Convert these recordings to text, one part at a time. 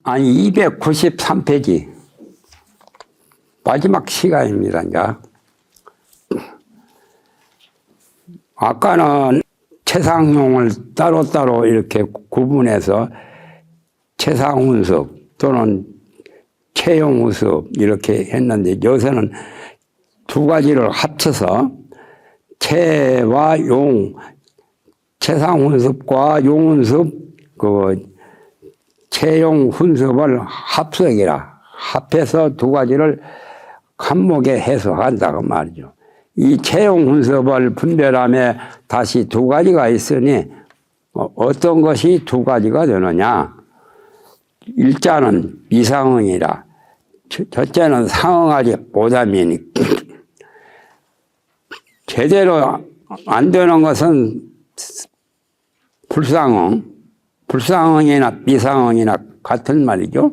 아니 293페이지 마지막 시간입니다. 이제 아까는 최상용을 따로따로 이렇게 구분해서 최상훈습 또는 최용우습 이렇게 했는데 요새는 두 가지를 합쳐서 최와 용, 최상훈습과 용훈습, 최용훈습을 합해서 두 가지를 한목에 해석한다고 말이죠. 이 최용훈습을 분별함에 다시 두 가지가 있으니 어떤 것이 두 가지가 되느냐. 일자는 미상응이라 첫째는 상응하지 못함이니 제대로 안 되는 것은 불상응이나 미상응이나 같은 말이죠.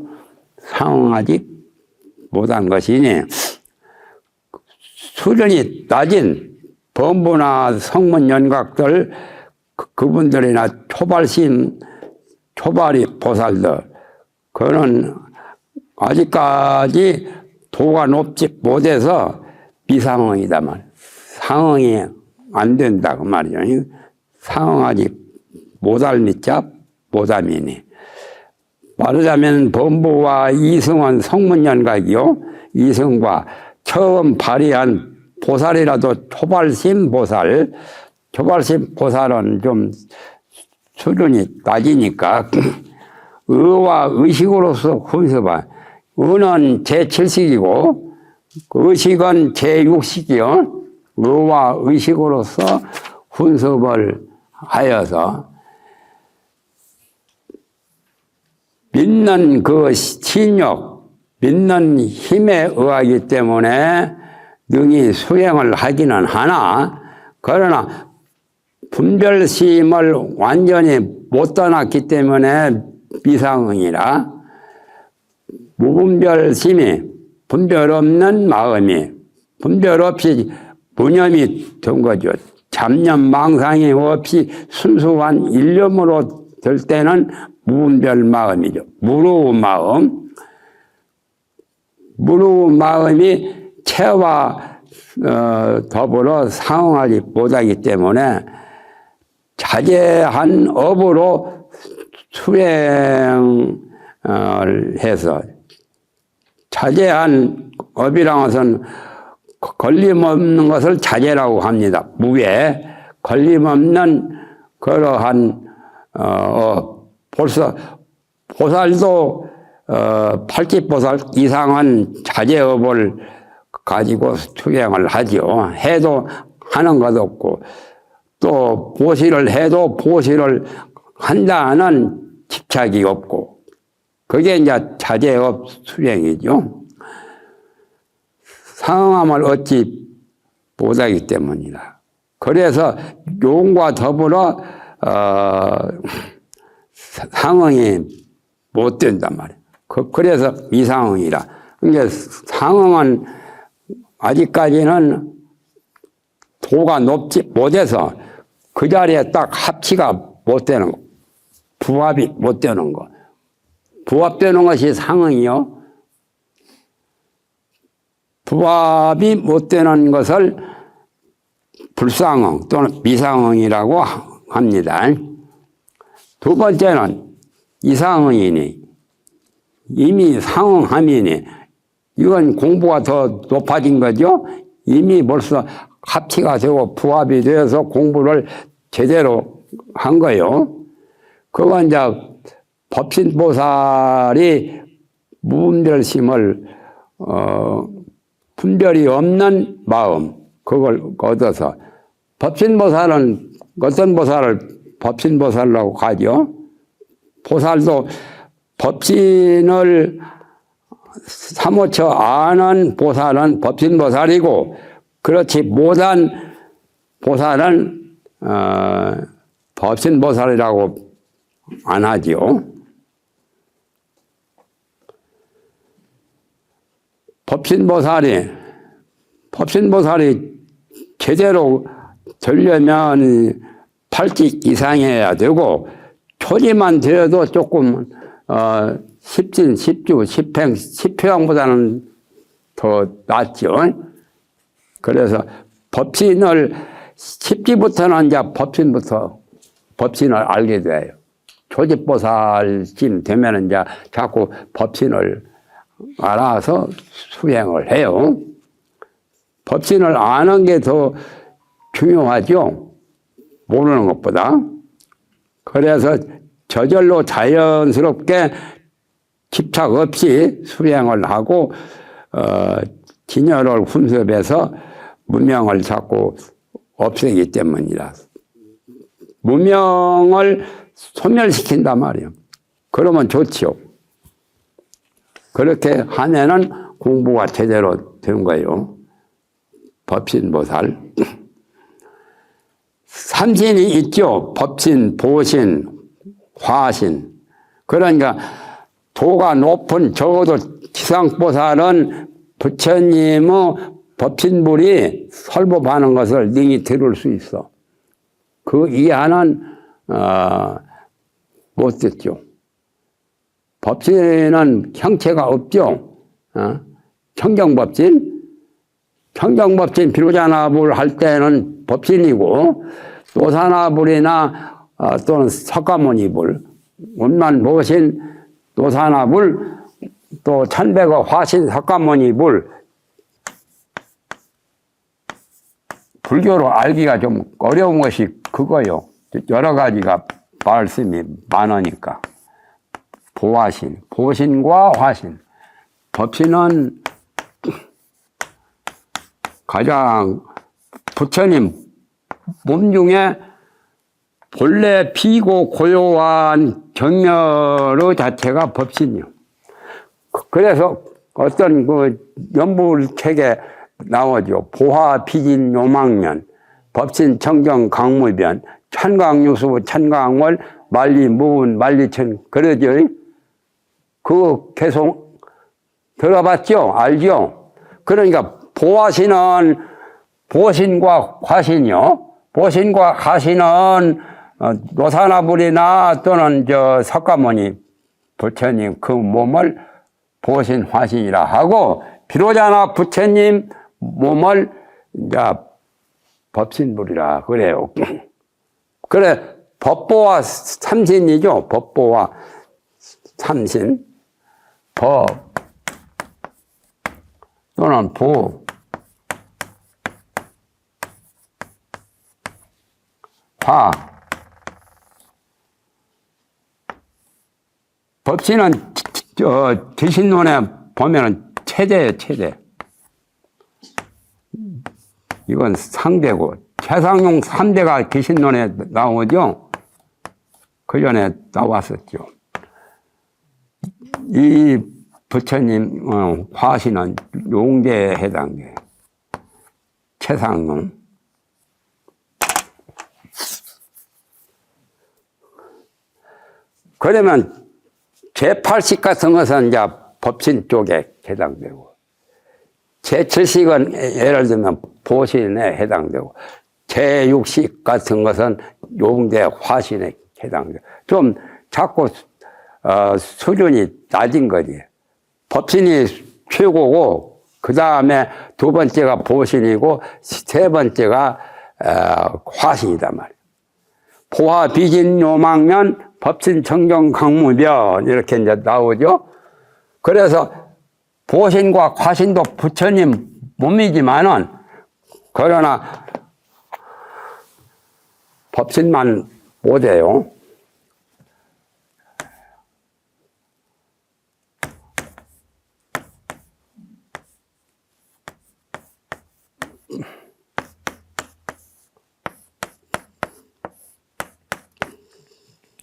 상응하지 못한 것이니 수련이 낮은 범부나 성문 연각들 그분들이나 초발이 보살들 그거는 아직까지 도가 높지 못해서 미상응이다 말. 상응이 안 된다고 말이죠. 상응하지 못할 미자 못함이니. 말하자면 범부와 이승은 성문연각이요. 이승과 처음 발휘한 보살이라도 초발심 보살은 좀 수준이 낮으니까 의와 의식으로서 훈습한 의는 제7식이고 의식은 제6식이요. 의와 의식으로서 훈습을 하여서 믿는 그 신력, 믿는 힘에 의하기 때문에 능히 수행을 하기는 하나 그러나 분별심을 완전히 못 떠났기 때문에 미상응이라 무분별심이 분별 없는 마음이 분별 없이 무념이 된 거죠. 잡념 망상이 없이 순수한 일념으로 될 때는 무분별 마음이죠. 무르운 마음이 체와 더불어 상응하지 못하기 때문에 자제한 업으로 수행을 해서 자제한 업이라는 것은 걸림없는 것을 자제라고 합니다. 무게 걸림없는 그러한 벌써 보살도 팔집보살 이상한 자제업을 가지고 수행을 하죠. 해도 하는 것 없고 또 보시를 해도 보시를 한다는 집착이 없고 그게 이제 자제업 수행이죠. 상응함을 얻지 못하기 때문이다. 그래서 용과 더불어 상응이 못 된단 말이에요. 그래서 미상응이라. 그러니까 상응은 아직까지는 도가 높지 못해서 그 자리에 딱 합치가 못 되는 거. 부합이 못 되는 거. 부합되는 것이 상응이요. 부합이 못 되는 것을 불상응 또는 미상응이라고 합니다. 두 번째는 이상응이니 이미 상응함이니 이건 공부가 더 높아진 거죠. 이미 벌써 합치가 되고 부합이 되어서 공부를 제대로 한 거예요. 그건 이제 법신보살이 무분별심을 분별이 없는 마음 그걸 얻어서 법신보살은 어떤 보살을 법신보살이라고 하죠. 보살도 법신을 사무쳐 아는 보살은 법신보살이고 그렇지 못한 보살은 법신보살이라고 안 하지요. 법신보살이 제대로 되려면 8직 이상해야 되고 초지만 되어도 조금 십진, 십주, 십행, 십회왕보다는 더 낫죠. 그래서 법신을, 십지부터는 이제 법신을 알게 돼요. 조집보살쯤 되면 이제 자꾸 법신을 알아서 수행을 해요. 법신을 아는 게 더 중요하죠. 모르는 것보다. 그래서 저절로 자연스럽게 집착 없이 수행을 하고 진열을 훈습해서 무명을 자꾸 없애기 때문이라. 무명을 소멸시킨단 말이에요. 그러면 좋지요. 그렇게 하면은 공부가 제대로 되는 거예요. 법신보살. 삼신이 있죠. 법신, 보신, 화신. 그러니까 도가 높은 적어도 지상보살은 부처님의 법신불이 설법하는 것을 능히 들을 수 있어. 그 이하는 못 듣죠. 법신은 형체가 없죠. 청정법신. 청정법신 비로자나불 할 때는 법신이고, 노사나불이나 또는 석가모니불, 원만 보신 노사나불, 또 천백어 화신 석가모니불, 불교로 알기가 좀 어려운 것이 그거요. 여러 가지가 말씀이 많으니까. 보화신, 보신과 화신. 법신은 가장 부처님 몸 중에 본래 비고 고요한 경멸의 자체가 법신이요. 그래서 어떤 그 연불책에 나오죠. 보화 비진 요망면, 법신 청정 강무변, 천강유수 천강월 만리 무분 만리천 그러죠. 그 계속 들어봤죠? 알죠? 그러니까 보화신은 보신과 화신이요. 보신과 화신은 노사나불이나 또는 석가모니 부처님 그 몸을 보신 화신이라 하고, 비로자나 부처님 몸을 이제 법신불이라 그래요. 그래, 법보와 삼신이죠. 법보와 삼신. 법 또는 보, 화. 법신은 지신론에 보면은 체대예요, 체대. 이건 상대고, 최상용 3대가 지신론에 나오죠. 그 전에 나왔었죠. 이 부처님 화신은 용대에 해당돼요. 최상용. 그러면 제8식 같은 것은 이제 법신 쪽에 해당되고, 제7식은 예를 들면 보신에 해당되고, 제6식 같은 것은 용대 화신에 해당돼요. 좀 자꾸 수준이 낮은 거지. 법신이 최고고, 그 다음에 두 번째가 보신이고, 세 번째가 화신이단 말이에요. 보화 비진 요망면 법신 청정 강무변 이렇게 이제 나오죠. 그래서 보신과 화신도 부처님 몸이지만은, 그러나 법신만 못해요.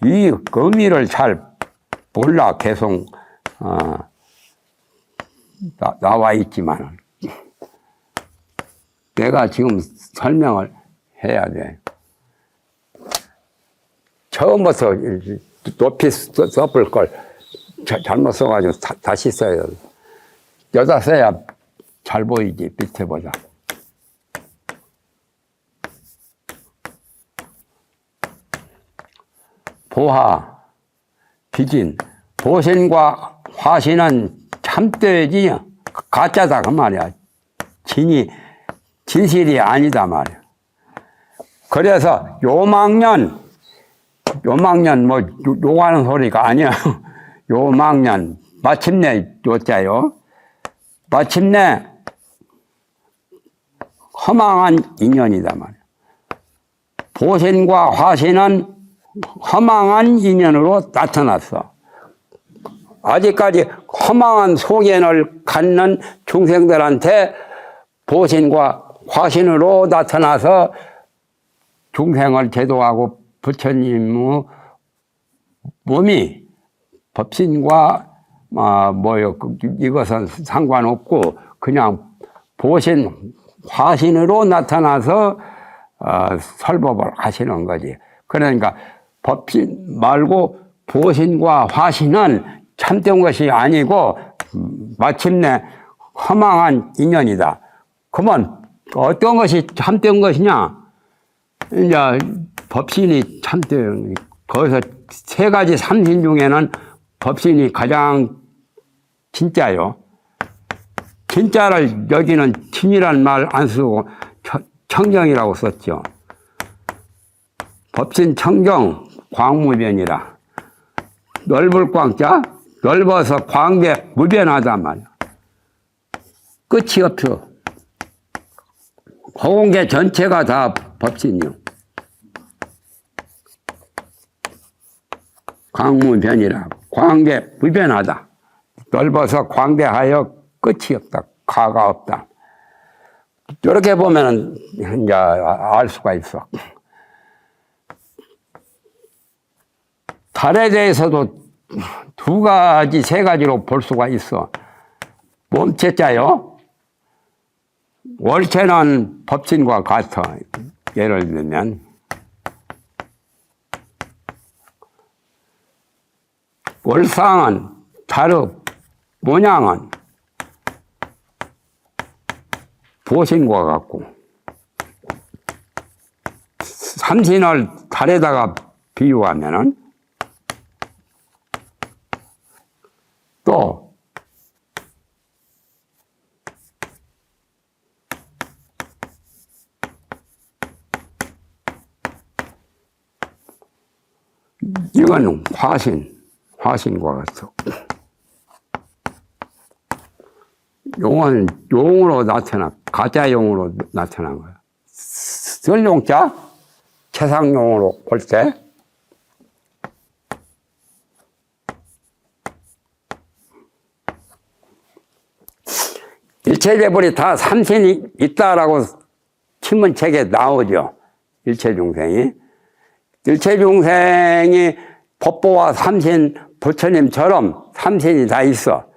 이 의미를 잘 몰라 계속 나와 있지만 내가 지금 설명을 해야 돼. 처음부터 높이 써볼 걸 잘못 써가지고 다시 써야 돼. 여기다 써야 잘 보이지, 밑에 보자. 보화, 비진, 보신과 화신은 참되지 가짜다 그 말이야. 진실이 아니다 말이야. 그래서 요망년 뭐 요가는 소리가 아니야. 요망년 마침내 요자요. 마침내 허망한 인연이다 말이야. 보신과 화신은 허망한 인연으로 나타났어. 아직까지 허망한 소견을 갖는 중생들한테 보신과 화신으로 나타나서 중생을 제도하고 부처님의 몸이 법신과 이것은 상관없고 그냥 보신 화신으로 나타나서 설법을 하시는 거지. 그러니까 법신 말고 보신과 화신은 참된 것이 아니고 마침내 허망한 인연이다. 그러면 어떤 것이 참된 것이냐? 이제 법신이 참된, 거기서 세 가지 삼신 중에는 법신이 가장 진짜요. 진짜를 여기는 진이란 말 안 쓰고 청정이라고 썼죠. 법신 청정 광무변이라. 넓을 광자, 넓어서 광대 무변하단 말이야. 끝이 없어. 공개 전체가 다 법신이요. 광무변이라. 광대 무변하다. 넓어서 광대하여 끝이 없다. 가가 없다. 이렇게 보면은 이제 알 수가 있어. 달에 대해서도 두 가지, 세 가지로 볼 수가 있어. 몸체자요. 월체는 법신과 같아. 예를 들면 월상은 달의 모양은 보신과 같고, 삼신을 달에다가 비유하면은 또 이건 화신과 같아. 용은 용으로 나타나, 가짜 용으로 나타난 거야. 쓸 용자, 최상용으로 볼 때, 일체재벌이 다 삼신이 있다라고 신문책에 나오죠. 일체중생이. 일체중생이 법보와 삼신, 부처님처럼 삼신이 다 있어.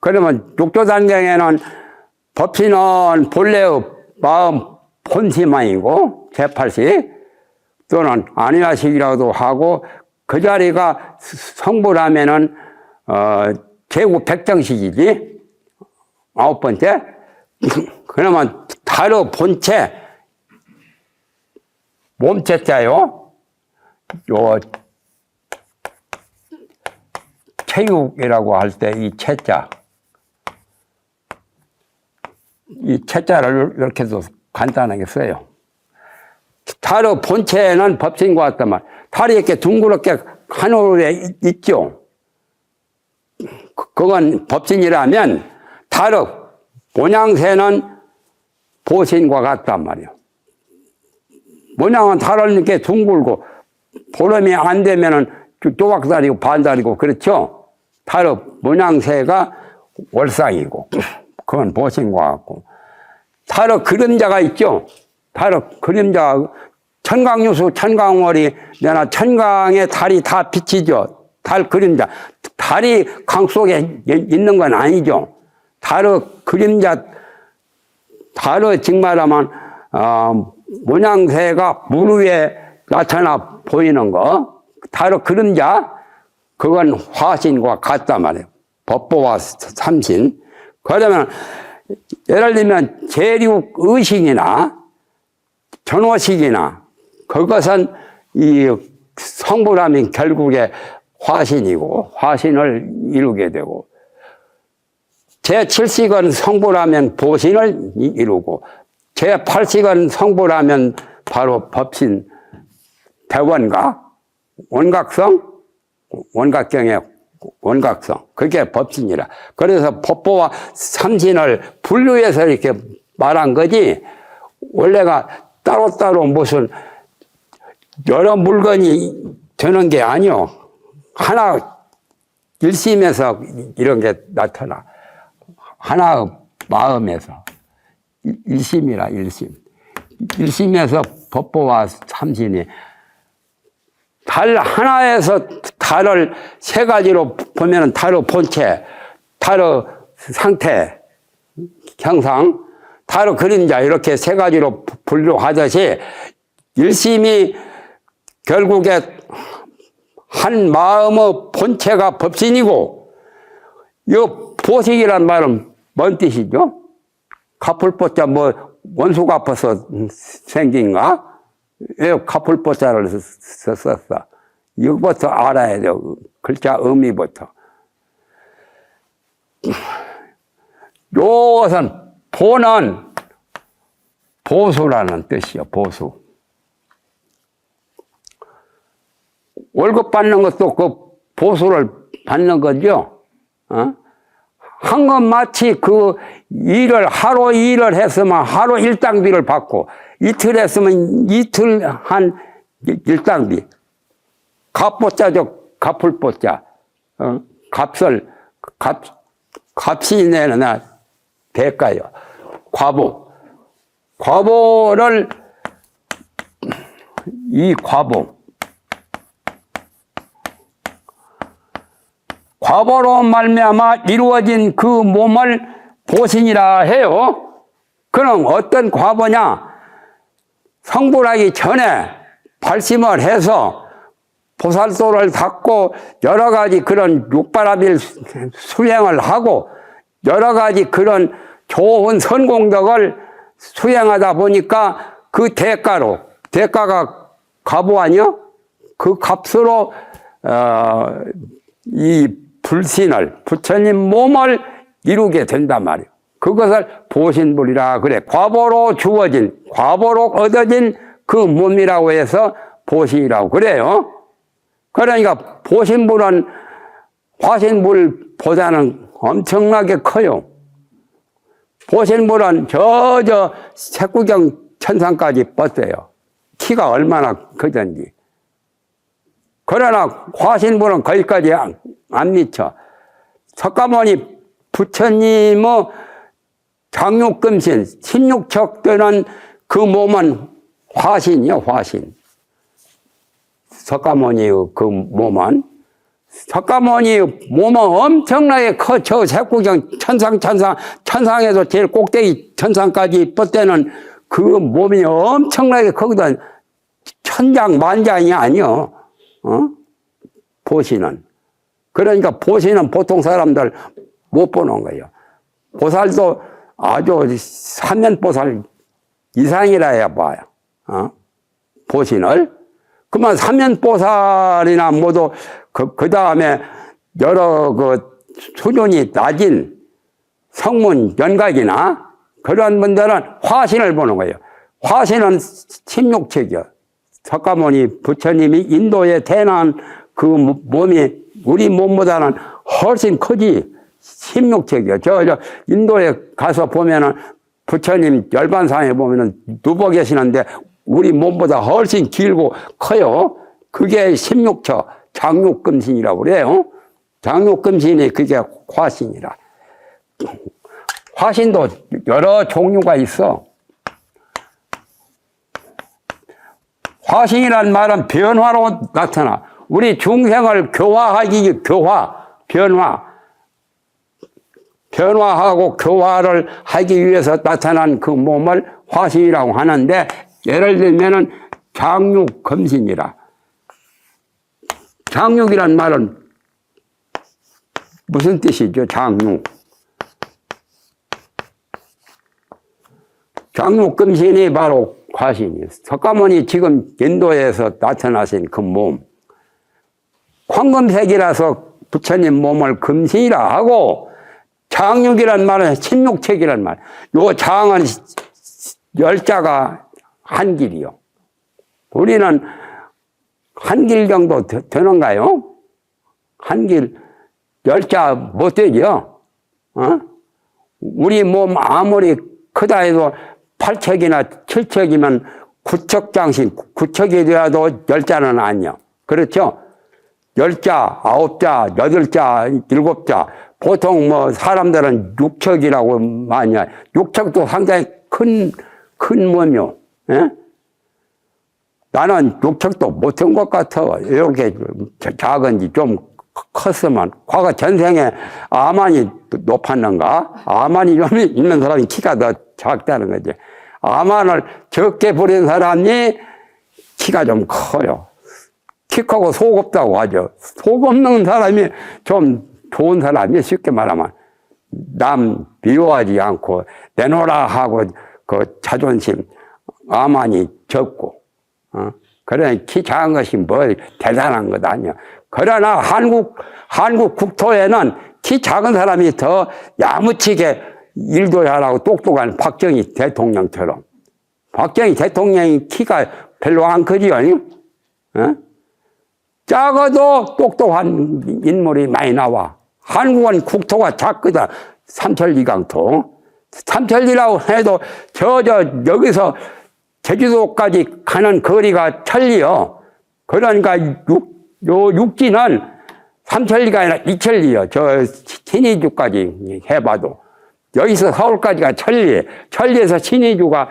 그러면 육조단경에는 법신은 본래의 마음 본심만이고 제8식 또는 안위화식이라고도 하고 그 자리가 성불하면은 제구 백정식이지. 9번째. 그러면 달의 본체 몸체자요. 요 체육이라고 할 때 이 체자, 이 체자를 이렇게도 간단하게 써요. 달의 본체는 법신과 같단 말. 달이 이렇게 둥그렇게 하늘에 있죠. 그건 법신이라면 달의 모양새는 보신과 같단 말이에요. 모양은 달을 이렇게 둥글고 보름이 안 되면은 조각달이고 반달이고 그렇죠. 달의 모양새가 월상이고 그건 보신과 같고, 달의 그림자가 있죠. 달의 그림자, 천강유수, 천강월이 내나 천강에 달이 다 비치죠. 달 그림자. 달이 강 속에 있는 건 아니죠. 달의 그림자, 달의 즉 말하면 모양새가 물 위에 나타나 보이는 거, 달의 그림자, 그건 화신과 같단 말이에요. 법보와 삼신. 그러면 예를 들면 재륙의식이나 전호식이나 그것은 이 성불하면 결국에 화신이고 화신을 이루게 되고 제7식은 성불하면 보신을 이루고 제8식은 성불하면 바로 법신 대원각 원각성 원각경의 원각성 그게 법신이라. 그래서 법보와 삼신을 분류해서 이렇게 말한 거지 원래가 따로따로 무슨 여러 물건이 되는 게 아니요. 하나 일심에서 이런 게 나타나. 하나 마음에서 일심이라 일심. 일심에서 법보와 삼신이 달 하나에서 달을 세 가지로 보면은 달의 본체, 달의 상태, 형상, 달의 그림자 이렇게 세 가지로 분류하듯이 일심이 결국에 한 마음의 본체가 법신이고 이 보식이란 말은 뭔 뜻이죠? 갚을보자 뭐 원수 갚아서 생긴가? 왜 갚을보자를 썼어? 이것부터 알아야 돼요. 글자 의미부터. 요것은 보는 보수라는 뜻이요. 보수. 월급 받는 것도 그 보수를 받는 거죠. 한건 마치 그 일을 하루 일을 했으면 하루 일당비를 받고 이틀 했으면 이틀 한 일당비. 갚보자죠. 갚을보자. 값이 내는 대가요. 과보. 과보를 이 과보. 과보로 말미암아 이루어진 그 몸을 보신이라 해요. 그럼 어떤 과보냐? 성불하기 전에 발심을 해서 보살도를 닦고 여러 가지 그런 육바라밀 수행을 하고 여러 가지 그런 좋은 선공덕을 수행하다 보니까 그 대가로, 대가가 과보 아니야? 그 값으로 이 불신을, 부처님 몸을 이루게 된단 말이에요. 그것을 보신불이라 그래. 과보로 주어진, 과보로 얻어진 그 몸이라고 해서 보신이라고 그래요. 그러니까 보신불은 화신불보다는 엄청나게 커요. 보신불은 저 색구경 천상까지 뻗어요. 키가 얼마나 크든지. 그러나 화신불은 거기까지 안 미쳐. 석가모니 부처님의 장육금신 16척 되는 그 몸은 화신이요, 화신. 석가모니의 그 몸은 석가모니의 몸은 엄청나게 커. 저 색구경 천상에서 제일 꼭대기 천상까지 뻗대는 그 몸이 엄청나게 크거든. 천장 만장이 아니요. 보시는. 그러니까 보시는 보통 사람들 못 보는 거예요. 보살도 아주 삼면보살 이상이라 해야 봐요. 보신을. 그러면 삼면보살이나 모두 그 다음에 여러 그 수준이 낮은 성문 연각이나 그런 분들은 화신을 보는 거예요. 화신은 16척이요. 석가모니 부처님이 인도에 태어난 그 몸이 우리 몸보다는 훨씬 크지. 16척이요. 저 인도에 가서 보면은 부처님 열반상에 보면은 누워 계시는데 우리 몸보다 훨씬 길고 커요. 그게 16척 장육금신이라고 그래요. 장육금신이 그게 화신이라. 화신도 여러 종류가 있어. 화신이란 말은 변화로 나타나. 우리 중생을 교화하기, 변화하고 교화를 하기 위해서 나타난 그 몸을 화신이라고 하는데, 예를 들면은 장육검신이라. 장육이란 말은 무슨 뜻이죠? 장육. 장육검신이 바로 화신이에요. 석가모니 지금 인도에서 나타나신 그 몸. 황금색이라서 부처님 몸을 금신이라 하고, 장육이란 말은 16책이란 말. 요 장은 열자가 한 길이요. 우리는 한 길 정도 되는가요? 한 길, 열자 못 되죠? 우리 몸 아무리 크다 해도 8척이나 7척이면 9척 장신, 9척이 되어도 열자는 아니요. 그렇죠? 열자, 9자, 8자, 7자. 보통 뭐 사람들은 6척이라고 많이 해요. 6척도 상당히 큰 몸이요. 예? 나는 6척도 못한 것 같아. 이렇게 작은지 좀 컸으면. 과거 전생에 아만이 높았는가? 아만이 좀 있는 사람이 키가 더 작다는 거지. 아만을 적게 부린 사람이 키가 좀 커요. 키 크고 속 없다고 하죠. 속 없는 사람이 좀 좋은 사람이 쉽게 말하면 남 미워하지 않고 내놓으라 하고 그 자존심 아만이 적고 그러니 키 작은 것이 뭐 대단한 것 아니야. 그러나 한국 국토에는 키 작은 사람이 더 야무치게 일도 잘하고 똑똑한 박정희 대통령처럼. 박정희 대통령이 키가 별로 안 크지요. 작아도 똑똑한 인물이 많이 나와. 한국은 국토가 작거든. 삼천리강토. 삼천리라고 해도 여기서 제주도까지 가는 거리가 천리요. 그러니까 육지는 삼천리가 아니라 이천리요. 저 신의주까지 해봐도. 여기서 서울까지가 천리. 천리에서 신의주가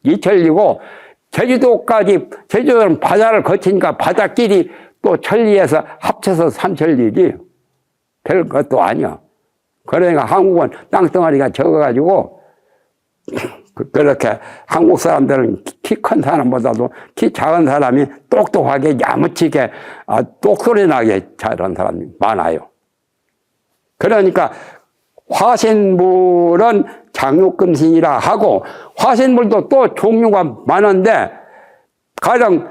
이천리고, 제주도는 바다를 거치니까 바닷길이 또 천리에서 합쳐서 삼천리지. 별 것도 아니야. 그러니까 한국은 땅덩어리가 적어가지고, 그렇게 한국 사람들은 키 큰 사람보다도 키 작은 사람이 똑똑하게 야무치게 똑소리 나게 잘하는 사람이 많아요. 그러니까 화신물은 장육금신이라 하고, 화신물도 또 종류가 많은데 가령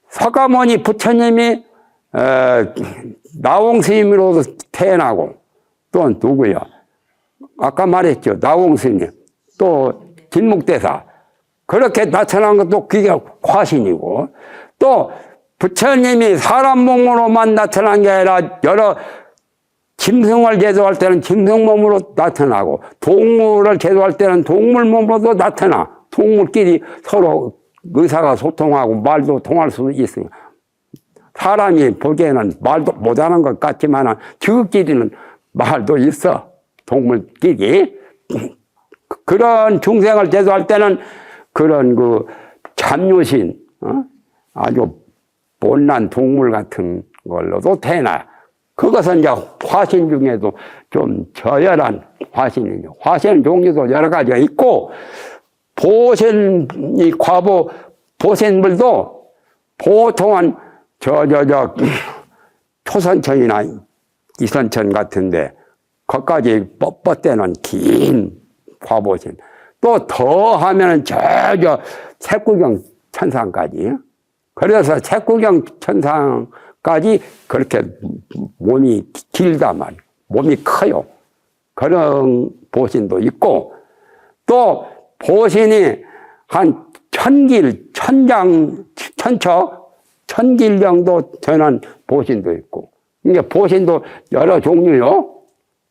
서가모니 부처님이 나홍스님으로 태어나고, 또 누구요? 아까 말했죠. 나홍스님, 또 진묵대사. 그렇게 나타난 것도 그게 화신이고, 또 부처님이 사람 몸으로만 나타난 게 아니라 여러 짐승을 제도할 때는 짐승 몸으로 나타나고, 동물을 제도할 때는 동물 몸으로도 나타나. 동물끼리 서로 의사가 소통하고 말도 통할 수 있어요. 사람이 보기에는 말도 못하는 것 같지만 저끼리는 말도 있어. 동물끼리. 그런 중생을 제도할 때는 그런 잡류신, 아주 못난 동물 같은 걸로도 태어나. 그것은 이제 화신 중에도 좀 저열한 화신이죠. 화신 종류도 여러 가지가 있고, 보신물도 보통은 초선천이나 이선천 같은데, 거기까지 뻣뻣대는 긴 화보신. 또 더 하면은 색구경 천상까지. 그래서 색구경 천상까지 그렇게 몸이 길단 말이에요. 몸이 커요. 그런 보신도 있고, 또 보신이 한 1000길, 천길 정도 되는 보신도 있고, 이게 보신도 여러 종류요.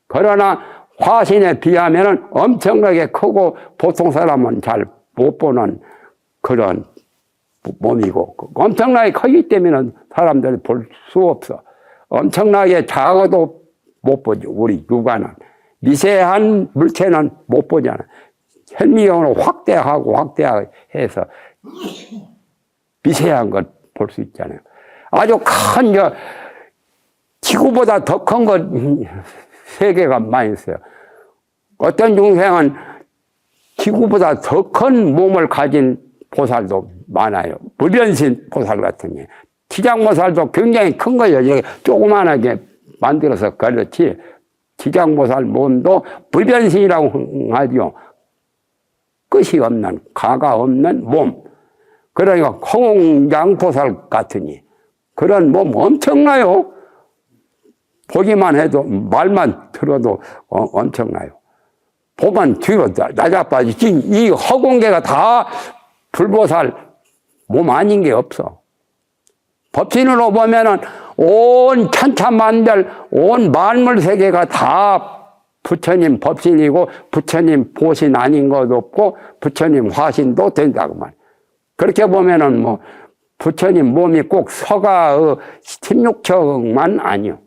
그러나 화신에 비하면은 엄청나게 크고 보통 사람은 잘 못 보는 그런 몸이고, 엄청나게 크기 때문에 사람들이 볼 수 없어. 엄청나게 작아도 못 보죠. 우리 육안은. 미세한 물체는 못 보잖아. 현미경으로 확대해서 미세한 걸 볼 수 있잖아요. 아주 큰, 지구보다 더 큰 것 세계가 많이 있어요. 어떤 중생은 지구보다 더 큰 몸을 가진 보살도 많아요. 무변신 보살 같은 게. 지장보살도 굉장히 큰 거예요. 조그만하게 만들어서 그렇지. 지장보살 몸도 무변신이라고 하죠. 끝이 없는, 가가 없는 몸. 그러니까 홍양보살 같으니 그런 몸 엄청나요. 보기만 해도, 말만 들어도 엄청나요. 보면 뒤로 나자빠지지. 이 허공계가 다 불보살 몸 아닌 게 없어. 법신으로 보면은 온 천차만별, 온 만물 세계가 다 부처님 법신이고 부처님 보신 아닌 것도 없고 부처님 화신도 된다고 말. 그렇게 보면은 뭐 부처님 몸이 꼭 서가의 16척만 아니요.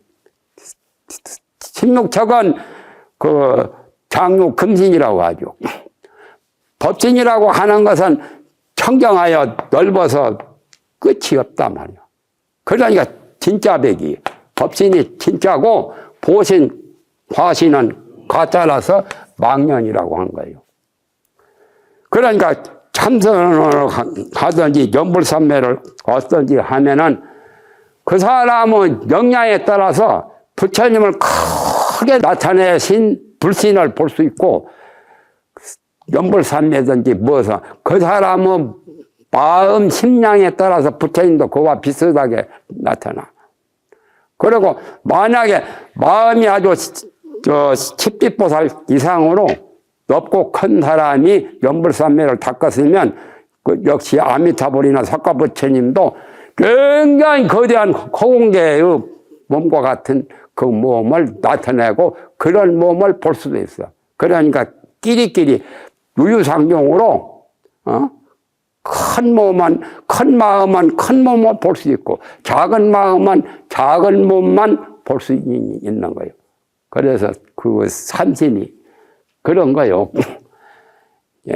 16척은 그 장육 금신이라고 하죠. 법신이라고 하는 것은 청정하여 넓어서 끝이 없단 말이야. 그러니까 진짜 백이, 법신이 진짜고 보신 화신은 가짜라서 망년이라고 한 거예요. 그러니까 참선을 하든지 연불산매를 어떤지 하면은 그 사람은 역량에 따라서 부처님을 크게 나타내신 불신을 볼 수 있고, 연불산매든지 무엇을, 그 사람은 마음 심량에 따라서 부처님도 그와 비슷하게 나타나. 그리고 만약에 마음이 아주 칩빛보살 이상으로 넓고 큰 사람이 연불산매를 닦았으면 그 역시 아미타불이나 석가부처님도 굉장히 거대한 허공계의 몸과 같은 그 몸을 나타내고 그런 몸을 볼 수도 있어. 그러니까 끼리끼리 유유상종으로 큰 몸은, 큰 마음은 큰 몸을 볼 수 있고 작은 마음은 작은 몸만 볼 수 있는 거예요. 그래서 그 산신이 그런 거예요.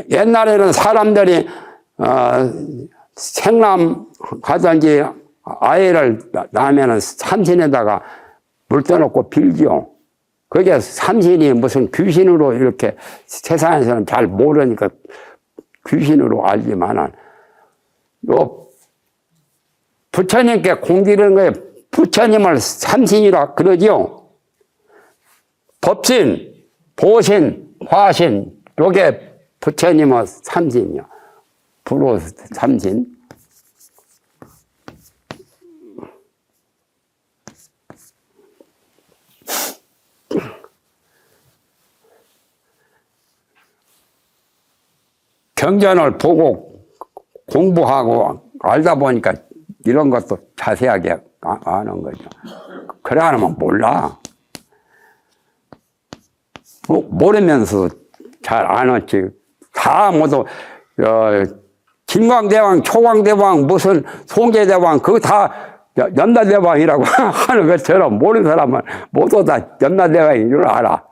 옛날에는 사람들이 생남 하든지 아이를 낳으면 산신에다가 물 떠놓고 빌지요. 그게 산신이 무슨 귀신으로 이렇게 세상에서는 잘 모르니까 귀신으로 알지만은 요 부처님께 공기는 거예요. 부처님을 산신이라 그러지요. 법신, 보신, 화신, 요게 부처님의 삼신이요. 불호 삼신. 경전을 보고 공부하고 알다 보니까 이런 것도 자세하게 아는 거죠. 그래 안 하면 몰라. 모르면서 잘 아는지. 다 모두 김광대왕, 초광대왕, 무슨 송계대왕 그거 다 염라대왕이라고 하는 것처럼 모르는 사람은 모두 다 염라대왕인 줄 알아.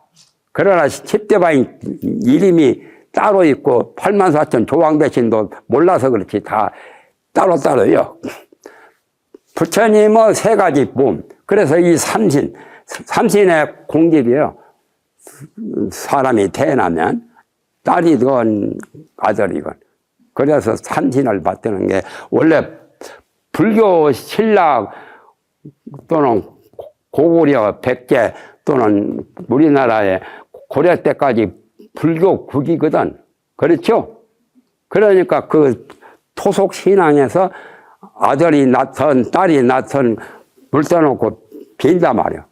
그러나 10대왕 이름이 따로 있고 84,000 조왕대신도 몰라서 그렇지 다 따로따로요. 부처님의 세 가지 몸. 그래서 이 삼신의 공길이요. 사람이 태어나면 딸이건 아들이건. 그래서 삼신을 받드는 게 원래 불교 신라 또는 고구려 백제 또는 우리나라의 고려 때까지 불교 국이거든. 그렇죠? 그러니까 그 토속 신앙에서 아들이 낳던 딸이 낳던 물 떠놓고 빈단 말이야.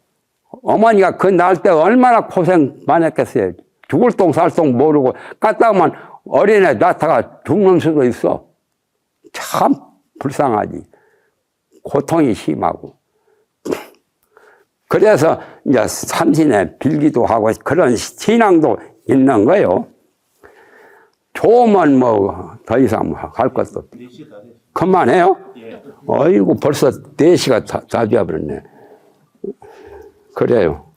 어머니가 그 낳을 때 얼마나 고생 많이 했겠어요. 죽을 똥 살 똥 모르고 까딱하면 어린애 낳다가 죽는 수도 있어. 참 불쌍하지. 고통이 심하고. 그래서 이제 삼신에 빌기도 하고 그런 신앙도 있는 거예요. 좋으면 뭐 더 이상 할 것도 없고. 그만해요? 어이구 벌써 4시가 다 되어버렸네. 그래요.